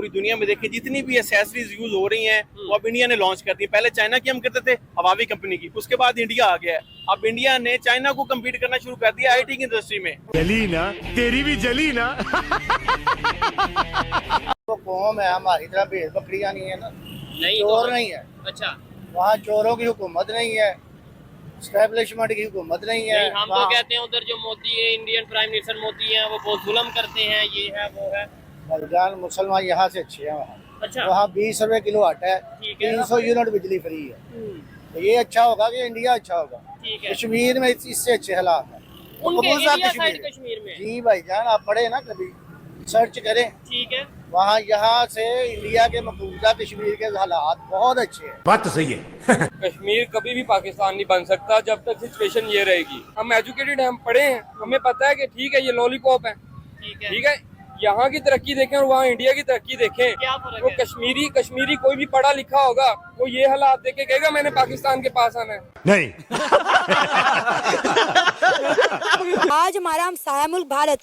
पूरी दुनिया में देखें जितनी भी एसेसरीज यूज हो रही हैं वो अब इंडिया ने लॉन्च कर दी। पहले चाइना की हम करते थे, हवावी कंपनी की, उसके बाद इंडिया आ गया है। अब इंडिया ने चाइना को कम्पीट करना शुरू कर दिया आईटी की इंडस्ट्री में। जली ना, तेरी भी जली ना। वो कौम है हमारी तरह भेड़ बकरियां नहीं है ना, नहीं चोर नहीं है। अच्छा, वहाँ चोरों की हुकूमत नहीं है, स्टैब्लिशमेंट की हुकूमत नहीं है। नहीं, हम तो कहते हैं उधर जो मोदी है, इंडियन प्राइम मिनिस्टर मोदी है, वो बहुत जुल्म करते हैं, ये है वो है। बलजान मुसलमान यहाँ से अच्छे हैं। वहाँ अच्छा, वहाँ 20 रुपए किलो आटा है, ठीक है। 300 यूनिट बिजली फ्री है। तो ये अच्छा होगा कि इंडिया अच्छा होगा। ठीक है। कश्मीर में इससे अच्छे हालात हैं। उनके कबूल साहब इंडिया साइड कश्मीर में। जी भाई जान, आप पढ़े ना, कभी सर्च करें। ठीक है। वहाँ यहाँ से इंडिया के मकबूजा कश्मीर के हालात बहुत अच्छे हैं। बात तो सही है। कश्मीर कभी भी पाकिस्तान नहीं बन सकता जब तक सिचुएशन ये रहेगी। हम एजुकेटेड हैं, हम पढ़े हैं, हमें पता है कि ठीक है ये लॉलीपॉप है, ठीक है, यहाँ की तरक्की देखें और वहाँ इंडिया की तरक्की देखें। क्या फर्क वो है? कश्मीरी कोई भी पढ़ा लिखा होगा वो ये हालात देख के कहेगा मैंने पाकिस्तान के पास आना है। नहीं। आज हमारा हमसाया मुल्क भारत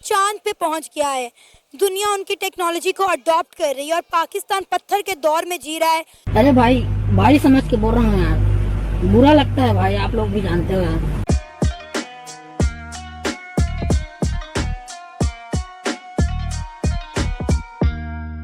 चांद पे पहुंच गया है। दुनिया उनकी टेक्नोलॉजी को अडॉप्ट कर रही है और पाकिस्तान पत्थर के दौर में जी रहा है। अरे भाई, भारी समझ के बोल रहा हूँ यार, बुरा लगता है भाई, आप लोग भी जानते हो यार।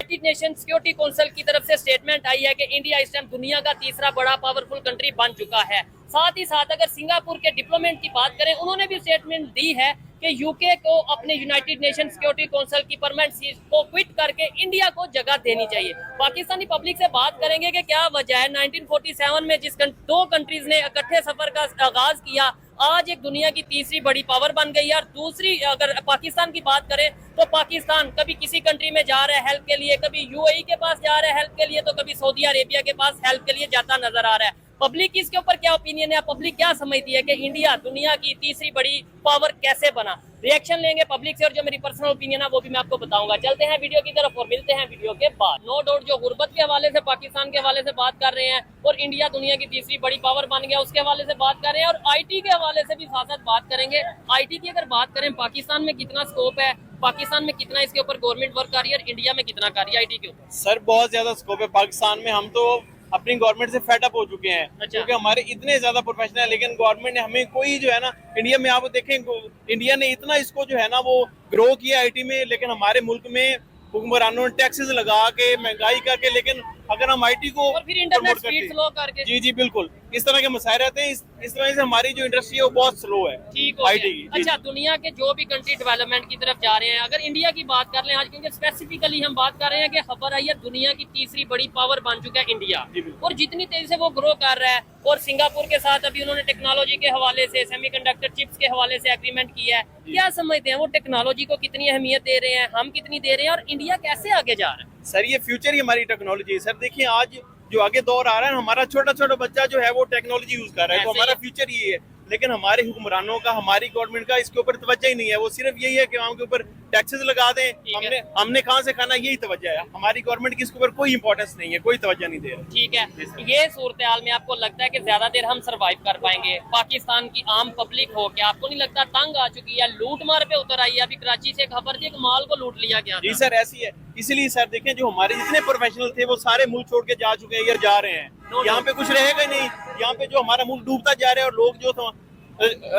यूनाइटेड नेशन सिक्योरिटी काउंसिल की तरफ से स्टेटमेंट आई है कि इंडिया इस टाइम दुनिया का तीसरा बड़ा पावरफुल कंट्री बन चुका है। साथ ही साथ अगर सिंगापुर के डिप्लोमेट की बात करें, उन्होंने भी स्टेटमेंट दी है कि यूके को अपने यूनाइटेड नेशन सिक्योरिटी काउंसिल की परमानेंट सीट को क्विट करके इंडिया को जगह देनी चाहिए। पाकिस्तानी पब्लिक से बात करेंगे कि क्या वजह है 1947 में जिस दो कंट्रीज ने इकट्ठे सफर का आगाज किया, आज एक दुनिया की तीसरी बड़ी पावर बन गई है। और दूसरी अगर पाकिस्तान की बात करें तो पाकिस्तान कभी किसी कंट्री में जा रहा है हेल्प के लिए, कभी यूएई के पास जा रहा है हेल्प के लिए, तो कभी सऊदी अरेबिया के पास हेल्प के लिए जाता नजर आ रहा है। पब्लिक की इसके ऊपर क्या ओपिनियन है? पब्लिक क्या समझती है कि इंडिया दुनिया की तीसरी बड़ी पावर कैसे बना? रिएक्शन लेंगे पब्लिक से और जो मेरी पर्सनल ओपिनियन है वो भी मैं आपको बताऊंगा। चलते हैं वीडियो की तरफ और मिलते हैं वीडियो के बाद। नो डाउट जो गुर्बत के हवाले से पाकिस्तान के हवाले से बात कर रहे हैं और इंडिया दुनिया की तीसरी बड़ी पावर बन गया उसके हवाले से बात कर रहे हैं और आईटी के हवाले से भी साथ साथ बात करेंगे। आईटी की अगर बात करें, पाकिस्तान में कितना स्कोप है, पाकिस्तान में कितना इसके ऊपर गवर्नमेंट वर्क कर रही है और इंडिया में कितना कर रही है आईटी के ऊपर? सर बहुत ज्यादा स्कोप है पाकिस्तान में। हम तो अपनी गवर्नमेंट से फेड अप हो चुके हैं। अच्छा। क्योंकि हमारे इतने ज्यादा प्रोफेशनल है, लेकिन गवर्नमेंट ने हमें कोई जो है ना, इंडिया में आप देखें इंडिया ने इतना इसको जो है ना वो ग्रो किया आईटी में, लेकिन हमारे मुल्क में हुक्मरानों ने टैक्सेस लगा के महंगाई करके, लेकिन अगर हम आईटी को और फिर इंटरनेट स्पीड स्लो करके, जी बिल्कुल इस तरह के मसाइल रहते हैं। इस तरह से हमारी जो इंडस्ट्री है वो बहुत स्लो है। ठीक हो आईटी गया। की। अच्छा, दुनिया के जो भी कंट्री डेवलपमेंट की तरफ जा रहे हैं, अगर इंडिया की बात कर लें आज, क्योंकि स्पेसिफिकली हम बात कर रहे हैं कि खबर आई है दुनिया की तीसरी बड़ी पावर बन चुका है इंडिया, और जितनी तेजी से वो ग्रो कर रहा है और सिंगापुर के साथ अभी उन्होंने टेक्नोलॉजी के हवाले से, सेमीकंडक्टर चिप्स के हवाले से एग्रीमेंट किया है। क्या समझते हैं वो टेक्नोलॉजी को कितनी अहमियत दे रहे हैं, हम कितनी दे रहे हैं और इंडिया कैसे आगे जा रहा है? सर ये फ्यूचर ही हमारी टेक्नोलॉजी है। सर देखिए आज जो आगे दौर आ रहा है, हमारा छोटा छोटा बच्चा जो है वो टेक्नोलॉजी यूज कर रहा है, तो ऐसे हमारा ही। फ्यूचर ये है। लेकिन हमारे हुक्मरानों का, हमारी गवर्नमेंट का इसके ऊपर तवज्जो ही नहीं है। वो सिर्फ यही है कि हम के ऊपर टैक्सेस लगा दें, है। हमने कहाँ से खाना, यही तवज्जो है। हमारी गवर्नमेंट की इसके ऊपर कोई इंपॉर्टेंस नहीं है, कोई तवज्जो नहीं दे रहा। ठीक है, ये सूरत हाल में आपको लगता है कि ज्यादा देर हम सरवाइव कर पाएंगे? पाकिस्तान की आम पब्लिक हो, क्या आपको नहीं लगता तंग आ चुकी है, लूट मार पे उतर आई है? अभी कराची से खबर थी, एक माल को लूट लिया गया जी था। सर ऐसी है। इसलिए सर देखें जो हमारे जितने प्रोफेशनल थे वो सारे मुल्क छोड़ के जा चुके हैं या जा रहे हैं। यहाँ पे कुछ रहेगा ही नहीं। यहाँ पे जो हमारा मुल्क डूबता जा रहा है और लोग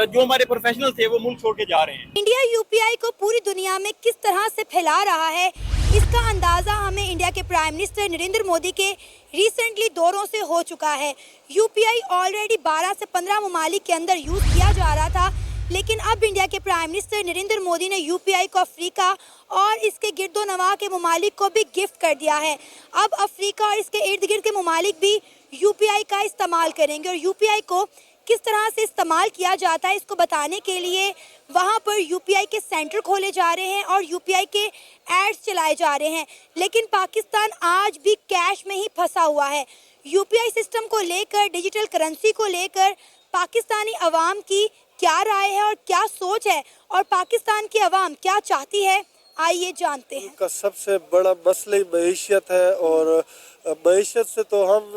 जो हमारे प्रोफेशनल थे वो मुल्क छोड़ के जा रहे हैं। इंडिया यूपीआई को पूरी दुनिया में किस तरह से फैला रहा है, इसका अंदाज़ा हमें इंडिया के प्राइम मिनिस्टर नरेंद्र मोदी के रिसेंटली दौरों से हो चुका है। यूपीआई ऑलरेडी 12 से 15 ममालिक के अंदर यूज़ किया जा रहा था, लेकिन अब इंडिया के प्राइम मिनिस्टर नरेंद्र मोदी ने यूपीआई को अफ्रीका और इसके गिरदोनवा के ममालिक को भी गिफ्ट कर दिया है। अब अफ्रीका और इसके इर्द गिर्द के ममालिक भी यूपीआई का इस्तेमाल करेंगे और यूपीआई को किस तरह से इस्तेमाल किया जाता है इसको बताने के लिए वहाँ पर यूपीआई के सेंटर खोले जा रहे हैं और यूपीआई के एड्स चलाए जा रहे हैं। लेकिन पाकिस्तान आज भी कैश में ही फंसा हुआ है। यूपीआई सिस्टम को लेकर, डिजिटल करेंसी को लेकर पाकिस्तानी अवाम की क्या राय है और क्या सोच है और पाकिस्तान की अवाम क्या चाहती है, आइए जानते हैं। का सबसे बड़ा मसला मईशत है और मईशत से तो हम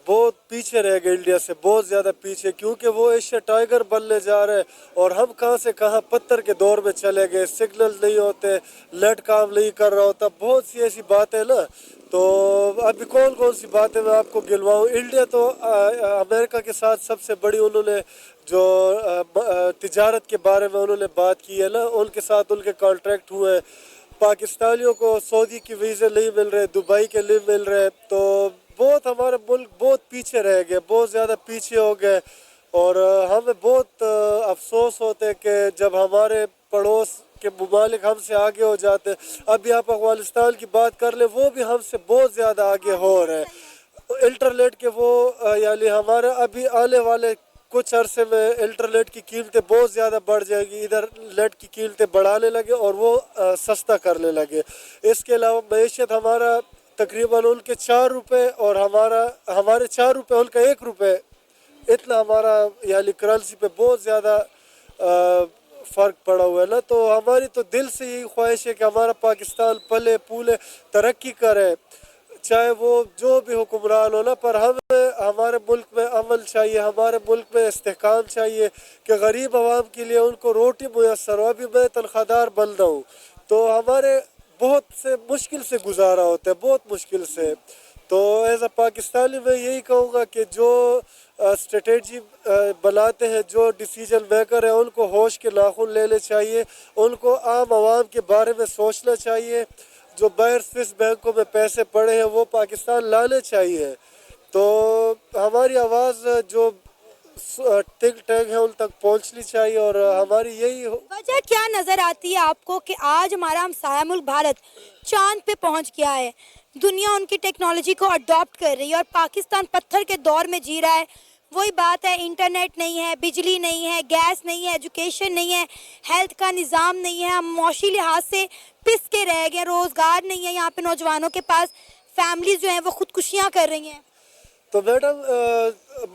بہت پیچھے رہ گئے انڈیا سے، بہت زیادہ پیچھے، کیونکہ وہ ایشیا ٹائگر بننے جا رہے اور ہم کہاں سے کہاں پتھر کے دور میں چلے گئے، سگنل نہیں ہوتے، لیٹ کام نہیں کر رہا ہوتا، بہت سی ایسی باتیں نا. تو ابھی کون سی باتیں میں آپ کو گنواؤں. انڈیا تو امریکہ کے ساتھ سب سے بڑی انہوں نے جو تجارت کے بارے میں انہوں نے بات کی ہے نا، ان کے ساتھ ان کے کانٹریکٹ ہوئے. پاکستانیوں کو سعودی کی ویزے نہیں مل رہے، دبئی کے نہیں مل رہے، تو بہت ہمارا ملک بہت پیچھے رہ گیا، بہت زیادہ پیچھے ہو گئے. اور ہمیں بہت افسوس ہوتے ہے کہ جب ہمارے پڑوس کے ممالک ہم سے آگے ہو جاتے. ابھی آپ افغانستان کی بات کر لیں، وہ بھی ہم سے بہت زیادہ آگے ہو رہے ہیں. انٹرنیٹ کے وہ یعنی ہمارا ابھی آنے والے کچھ عرصے میں انٹرنیٹ کی قیمتیں بہت زیادہ بڑھ جائیں گی، ادھر نیٹ کی قیمتیں بڑھانے لگے اور وہ سستا کرنے لگے. اس کے علاوہ معیشت ہمارا تقریباً ان کے 4 روپے اور ہمارے 4 روپے، ان کا 1 روپے، اتنا ہمارا یعنی کرنسی پہ بہت زیادہ فرق پڑا ہوا ہے نا. تو ہماری تو دل سے یہی خواہش ہے کہ ہمارا پاکستان پلے پھولے، ترقی کرے، چاہے وہ جو بھی حکمران ہو نا. پر ہمارے ملک میں عمل چاہیے، ہمارے ملک میں استحکام چاہیے کہ غریب عوام کے لیے ان کو روٹی میسر ہو. ابھی میں تنخواہ دار بندہ ہوں تو ہمارے بہت سے مشکل سے گزارا ہوتا ہے، بہت مشکل سے. تو ایز اے پاکستانی میں یہی کہوں گا کہ جو اسٹریٹجی بناتے ہیں، جو ڈیسیجن میکر ہیں، ان کو ہوش کے ناخن لینے چاہیے، ان کو عام عوام کے بارے میں سوچنا چاہیے. جو باہر سوئس بینکوں میں پیسے پڑے ہیں وہ پاکستان لانے چاہیے. تو ہماری آواز جو تھنک ٹینک ہے ان تک پہنچنی چاہیے. اور ہماری یہی وجہ کیا نظر آتی ہے آپ کو کہ آج ہمارا ہمسایہ ملک بھارت چاند پہ پہنچ گیا ہے، دنیا ان کی ٹیکنالوجی کو اڈاپٹ کر رہی ہے اور پاکستان پتھر کے دور میں جی رہا ہے؟ وہی بات ہے، انٹرنیٹ نہیں ہے، بجلی نہیں ہے، گیس نہیں ہے، ایجوکیشن نہیں ہے، ہیلتھ کا نظام نہیں ہے، ہم معاشی لحاظ سے پس کے رہ گئے، روزگار نہیں ہے یہاں پہ، نوجوانوں کے پاس فیملیز جو ہیں وہ خودکشیاں کر رہی ہیں. تو میڈم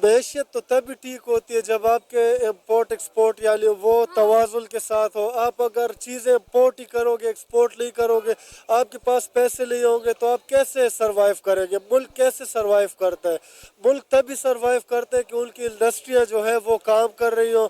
معیشت تو تبھی ٹھیک ہوتی ہے جب آپ کے امپورٹ ایکسپورٹ یعنی وہ توازن کے ساتھ ہو. آپ اگر چیزیں امپورٹ ہی کرو گے، ایکسپورٹ نہیں کرو گے، آپ کے پاس پیسے نہیں ہوں گے تو آپ کیسے سروائیو کریں گے؟ ملک کیسے سروائیو کرتا ہے؟ ملک تبھی سروائیو کرتا ہے کہ ان کی انڈسٹریاں جو ہے وہ کام کر رہی ہوں.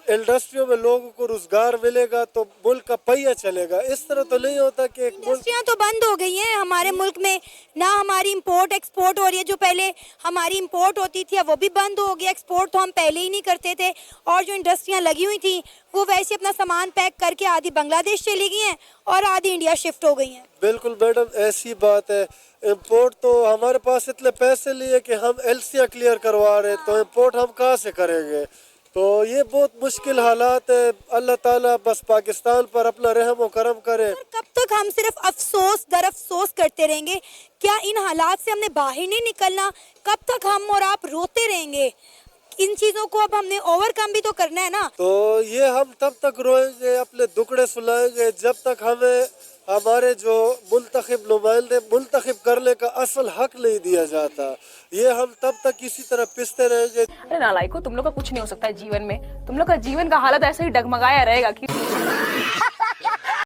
انڈسٹریوں میں لوگوں کو روزگار ملے گا تو ملک کا پہیہ چلے گا. اس طرح تو نہیں ہوتا کہ ایک ملک انڈسٹریاں تو بند ہو گئی ہیں ہمارے ملک میں، نہ ہماری امپورٹ ایکسپورٹ ہو رہی ہے. جو پہلے ہماری امپورٹ ہوتی تھی اب وہ بھی بند ہو گیا، ایکسپورٹ تو ہم پہلے ہی نہیں کرتے تھے. اور جو انڈسٹریاں لگی ہوئی تھیں وہ ویسے اپنا سامان پیک کر کے آدھی بنگلہ دیش چلی گئی ہیں اور آدھی انڈیا شفٹ ہو گئی ہیں. بالکل میڈم ایسی بات ہے. امپورٹ تو ہمارے پاس اتنے پیسے لیے کہ ہم LCA کلیئر کروا رہے تو امپورٹ ہم کہاں سے کریں گے؟ تو یہ بہت مشکل حالات ہے. اللہ تعالیٰ بس پاکستان پر اپنا رحم و کرم کرے. کب تک ہم صرف افسوس در افسوس کرتے رہیں گے؟ کیا ان حالات سے ہم نے باہر نہیں نکلنا؟ کب تک ہم اور آپ روتے رہیں گے؟ ان چیزوں کو اب ہم نے اوور کم بھی تو کرنا ہے نا. تو یہ ہم تب تک روئیں گے، اپنے دکڑے سلائیں گے جب تک ہمیں ہمارے جو منتخب نمائندے منتخب کرنے کا اصل حق نہیں دیا جاتا. یہ ہم تب تک اسی طرح پستے رہیں گے. ارے نالائکو، تم لوگ کا کچھ نہیں ہو سکتا ہے جیون میں، تم لوگ کا جیون کا حالت ایسے ہی ڈگمگایا رہے گا کہ